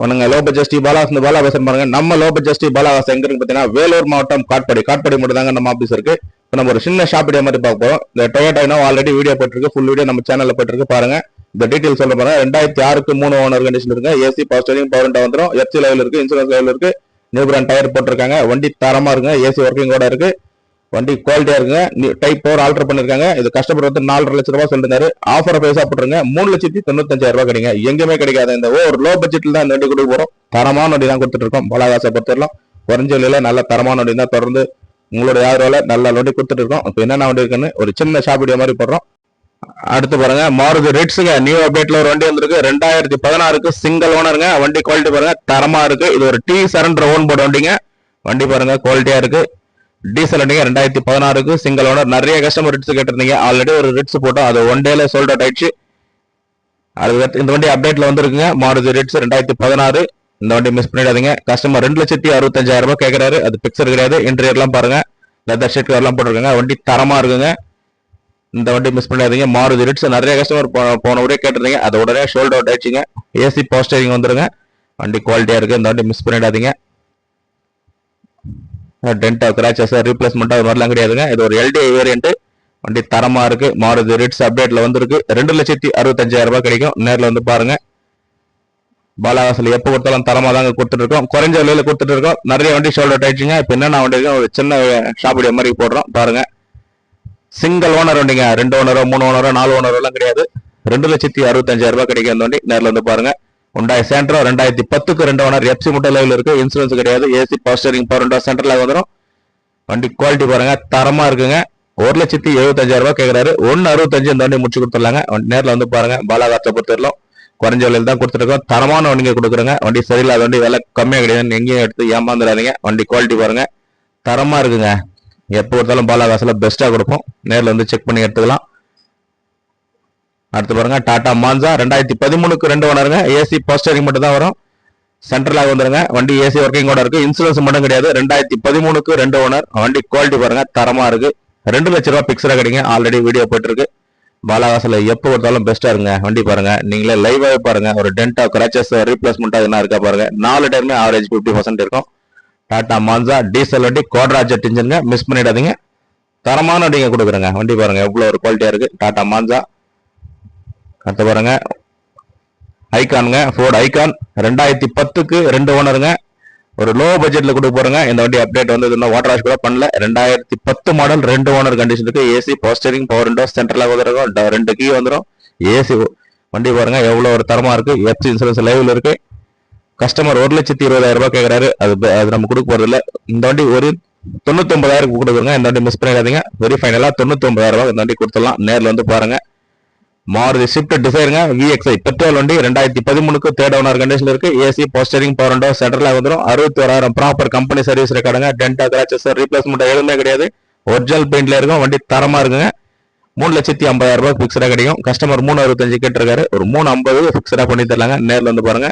பண்ணுங்க low budget பாலாவாஸ் இந்த பாலா பேசுற பாருங்க. நம்ம லோ பட்ஜெட் பாலாவாஸ் எங்க இருக்கு பாத்தீங்கன்னா வேலூர் மாவட்டம் காட்பாடி மட்டும் தாங்க நம்ம ஆபீஸ் இருக்கு. இப்போ நம்ம ஒரு சின்ன ஷாப் வீடியோ மாதிரி பார்க்க போறோம். இந்த டொயோட்டா இன்னோ ஆல்ரெடி வீடியோ போட்டிருக்கு, ஃபுல் வீடியோ நம்ம சேனல்ல போட்டிருக்கு பாருங்க. இந்த டீடைல் சொல்ல பாருங்க. 2006க்கு 3 ஓனர் கண்டிஷன் இருக்கு. AC power steering power window வந்துரும். எஃப்சி லெவல் இருக்கு, இன்சூரன்ஸ் லெவல் இருக்கு, நியூ பிராண்ட் டயர் போட்டிருக்காங்க. வண்டி தரமா இருக்குங்க, ஏசி ஒர்க்கிங் கூட இருக்கு, வண்டி குவாலிட்டியா இருக்குங்க. டைப் பவர் ஆல்டர் பண்ணிருக்காங்க. இது கஸ்டமர் வந்து 4.5 லட்சம் ரூபாய் சொல்லிருந்தாரு. ஆஃபர் பிரைஸா போட்டுருங்க 3,95,000 கிடைங்க. எங்கேயுமே கிடைக்காது. இந்த ஒரு லோ பட்ஜெட்ல தான் இந்த வண்டி கொடுக்க போறோம். தரமான வண்டி தான் கொடுத்துட்டு இருக்கோம். பாலாகாசை பொறுத்தவரைக்கும் குறைஞ்ச விலையில நல்ல தரமான வண்டி தான் தொடர்ந்து உங்களோட யாரோட நல்ல வண்டி கொடுத்துட்டு இருக்கோம். இப்போ என்னென்ன வண்டி இருக்குன்னு ஒரு சின்ன ஷாப் வீடியோ மாதிரி போடுறோம். அடுத்து பாருங்க மாருதி ரிட்ஸுங்க, நியூ அப்டேட்ல ஒரு வண்டி வந்திருக்கு. 2016க்கு சிங்கிள் ஓனருங்க. வண்டி குவாலிட்டி பாருங்க தரமா இருக்கு. இது ஒரு டி சரண்டர் ஓன் போர்டு வண்டிங்க. வண்டி பாருங்க குவாலிட்டியா இருக்கு. டீசல் வண்டிங்க 2016க்கு சிங்கிள் ஓனர். நிறைய கஸ்டமர் ரிட்ஸ் கேட்டிருந்தீங்க. ஆல்ரெடி ஒரு ரிட்ஸ் போட்டோம், அது ஒன் டேல சோல்ட் அவுட் ஆயிடுச்சு. அதுக்கு இந்த வண்டி அப்டேட்ல வந்துருக்குங்க. மாருதி ரிட்ஸ் 2016. இந்த வண்டி மிஸ் பண்ணிடாதீங்க. கஸ்டமர் 2,65,000 ரூபாய் கேட்கறாரு. அது பிக்சர் கிடையாது. இன்டீரியர்லாம் பாருங்க, லெதர் ஷீட் எல்லாம் போட்டிருக்காங்க. வண்டி தரமா இருக்குங்க. இந்த வண்டி மிஸ் பண்ணிடாதீங்க. மாருதி ரிட்ஸ் நிறைய கஸ்டமர் போன உடனே கேட்டிருந்தீங்க, அது உடனே சோல்ட் அவுட் ஆயிடுச்சுங்க. ஏசி பவர் ஸ்டீரிங் வந்துருங்க. வண்டி குவாலிட்டியா இருக்கு. இந்த வண்டி மிஸ் பண்ணிடாதீங்க. டென்ட் கிராச்சஸ் ரீப்ளேஸ்மெண்ட் அது மாதிரிலாம் கிடையாதுங்க. இது ஒரு எல்டிஐ வேரியன்ட். வண்டி தரமா இருக்கு. மாருதி ரிட்ஸ் அப்டேட்ல வந்திருக்கு. 2,65,000 ரூபாய் கிடைக்கும். நேரில் வந்து பாருங்க. பாலாகாசில் எப்போ கொடுத்தாலும் தரமா தாங்க கொடுத்துட்டு இருக்கோம். குறைஞ்ச விலையில கொடுத்துட்டு இருக்கோம். நிறைய வண்டி சோல்ட் அவுட் ஆயிடுச்சுங்க. இப்போ என்னென்ன வண்டி இருக்கு ஒரு சின்ன ஷாப் வீடியோ மாதிரி போடுறோம் பாருங்க. சிங்கிள் ஓனர் வண்டிங்க. 2 ஓனரோ 3 ஓனரோ 4 ஓனரோ எல்லாம் கிடையாது. 2,65,000 ரூபாய் கிடைக்கும். அந்த வண்டி நேரில் வந்து பாருங்க. Hyundai Santro 2010க்கு 2 owner. எஃப்சி மட்டும் லைவ்ல இருக்கு, இன்சூரன்ஸ் கிடையாது. AC power steering power window சென்டர்ல வந்துரும். வண்டி குவாலிட்டி பாருங்க தரமா இருக்குங்க. 1,75,000 ரூபாய் கேட்கறாரு. 1,65 இந்த வண்டி முடிச்சு கொடுத்துடலாங்க. நேரில் வந்து பாருங்க. பாலாகாசை பொறுத்தவரைக்கும் குறைஞ்ச விலையில தான் கொடுத்துருக்கோம். தரமான வண்டிங்க கொடுக்குறோங்க. வண்டி சரியில்லாத வண்டி, விலை கம்மியா கிடையாது. எங்கேயும் எடுத்து ஏமாந்துடாதீங்க. வண்டி குவாலிட்டி பாருங்க தரமா இருக்குங்க. எப்போ கொடுத்தாலும் பாலாகாசில் பெஸ்டா கொடுப்போம். நேரில் வந்து செக் பண்ணி எடுத்துக்கலாம். அடுத்து பாருங்க டாடா மான்சா 2013க்கு 2 ஓனருங்க. ஏசி பவர் ஸ்டீரிங் மட்டும் தான் வரும். சென்ட்ரலாக வந்துருங்க. வண்டி ஏசி ஒர்க்கிங் கூட இருக்கு, இன்சூரன்ஸ் மட்டும் கிடையாது. 2013க்கு 2 ஓனர். வண்டி குவாலிட்டி பாருங்க தரமா இருக்கு. 2 லட்சம் ரூபாய் பிக்சரா கிடைங்க. ஆல்ரெடி வீடியோ போயிட்டு இருக்கு. பாலாகாசில் எப்போ கொடுத்தாலும் பெஸ்டா இருங்க. வண்டி பாருங்க, நீங்களே லைவாவே பாருங்க. ஒரு டென்ட் கிராச்சஸ் ரீப்ளேஸ்மெண்ட் என்ன இருக்கா பாருங்க. 4 டைமே ஆவரேஜ் 50% இருக்கும். டாடா மான்சா டீசல் வண்டி, குவாட்ரா ஜெட் இன்ஜின்ங்க. மிஸ் பண்ணிடாதீங்க. தரமான வண்டிங்க கொடுக்குறேங்க. வண்டி பாருங்க எவ்வளவு ஒரு குவாலிட்டியா இருக்கு. டாடா மான்சா. அடுத்து பாருங்க ஐகானுங்க, ஃபோர்ட் ஐகான் 2010க்கு 2 ஓனருங்க. ஒரு லோ பட்ஜெட்ல கொடுக்க போறேங்க. இந்த வண்டி அப்டேட் வந்து இன்னும் வாட்டர் வாஷ் கூட பண்ணல. 2010 மாடல் 2 ஓனர் கண்டிஷன் இருக்கு. AC power steering power window சென்டர்ல வந்துருக்கும். 2 கீ வந்துடும். ஏசி வண்டி பாருங்க எவ்வளவு ஒரு தரமா இருக்கு. எஃப்சி இன்சூரன்ஸ் லைவ்ல இருக்கு. கஸ்டமர் 1,20,000 ரூபாய் கேட்கறாரு. அது நம்ம கொடுக்க போறது இல்ல. இந்த வண்டி ஒரு 99,000 கொடுக்குறோங்க. இந்த வண்டி மிஸ் பண்ணிடாதீங்க. வெரி ஃபைனலா 99,000 ரூபாய் இந்த வண்டி கொடுத்துடலாம். நேரில் வந்து பாருங்க. மாருதி ஸ்விஃப்ட் டிசைருங்க, VXI பெட்ரோல் வண்டி 2013க்கு 3rd ஓனர் கண்டிஷன்ல இருக்கு. AC power steering power window சென்டர்ல வந்துடும். 61,000 ப்ராப்பர் கம்பெனி சர்வீஸ் ரெக்கார்டுங்க. டென்ட் கிராச்சஸ் ரீப்ளேஸ்மெண்ட் எதுவுமே கிடையாது. ஒரிஜினல் பெயிண்ட்ல இருக்கும். வண்டி தரமா இருக்குங்க. 3,50,000 ரூபாய் பிக்சரா கிடைக்கும். கஸ்டமர் 3,65 கேட்டிருக்காரு. ஒரு 3,50 பிக்சரா பண்ணி தரலாங்க. நேரில் வந்து பாருங்க.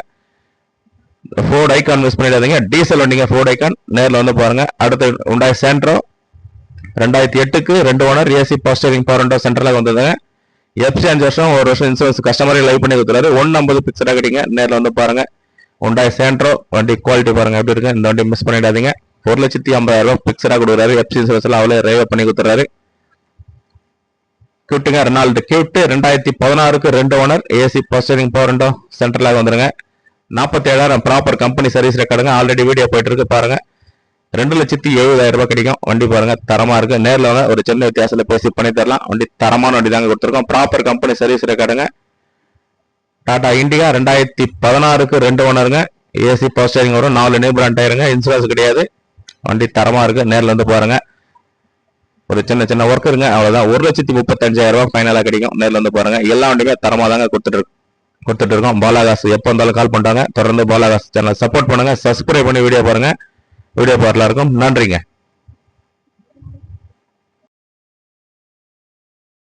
ஃபோர்ட் ஐகான் மிஸ் பண்ணிடாதீங்க. டீசல் வண்டிங்க ஃபோர்ட் ஐகான். நேரில் வந்து பாருங்க. அடுத்து Hyundai Santro 2008க்கு 2 owner. AC power steering power window சென்டர்ல வந்ததுங்க. எஃப்சி 5 வருஷம், 1 வருஷம் இன்சூரன்ஸ் கஸ்டமரே லைவ் பண்ணி கொடுத்துறாரு. 1,50 பிக்சரா கிடைங்க. நேரில் வந்து பாருங்க. Hyundai Santro வண்டி குவாலிட்டி பாருங்க எப்படி இருக்கு. இந்த வண்டி மிஸ் பண்ணிடாதீங்க. 1,50,000 ரூபாய் பிக்சரா கொடுக்குறாரு. எஃப்சி இன்சூரன்ஸ் அவளே ரைவ் பண்ணி கொடுத்துறாரு. கியூட்டுங்க ரெனால்ட் கியூட் 2016க்கு 2 owner. AC power steering power window சென்டர்ல வந்துருங்க. 47,000 ப்ராப்பர் கம்பெனி சர்வீஸ் ரெக்கார்டுங்க. ஆல்ரெடி வீடியோ போயிட்டு இருக்கு பாருங்க. 2,70,000 ரூபாய் கிடைக்கும். வண்டி பாருங்க தரமா இருக்கு. நேரில் வந்து ஒரு சின்ன வித்தியாசத்துல பேசி பண்ணி தரலாம். வண்டி தரமான வண்டி தாங்க கொடுத்துருக்கோம். ப்ராப்பர் கம்பெனி சர்வீஸ் ரெக்கார்டுங்க. டாடா இண்டிகா 2016க்கு 2 ஓனருங்க. ஏசி பவர் ஸ்டீரிங் வரும். 4 நியூ பிராண்ட் டயருங்க. இன்சூரன்ஸ் கிடையாது. வண்டி தரமா இருக்கு. நேரில் வந்து பாருங்க. ஒரு சின்ன ஒர்க் இருங்க, அவ்வளவுதான். 1,35,000 ரூபாய் ஃபைனலா கிடைக்கும். நேரில் வந்து பாருங்க. எல்லா வண்டியுமே தரமா தாங்க கொடுத்துட்டு இருக்கோம். பாலாகாசு எப்போ இருந்தாலும் கால் பண்றாங்க. தொடர்ந்து பாலாகாசு சேனல் சப்போர்ட் பண்ணுங்க. சப்ஸ்கிரைப் பண்ணி வீடியோ பாருங்க. வீடியோ பார்க்கலாம் இருக்கும். நன்றிங்க.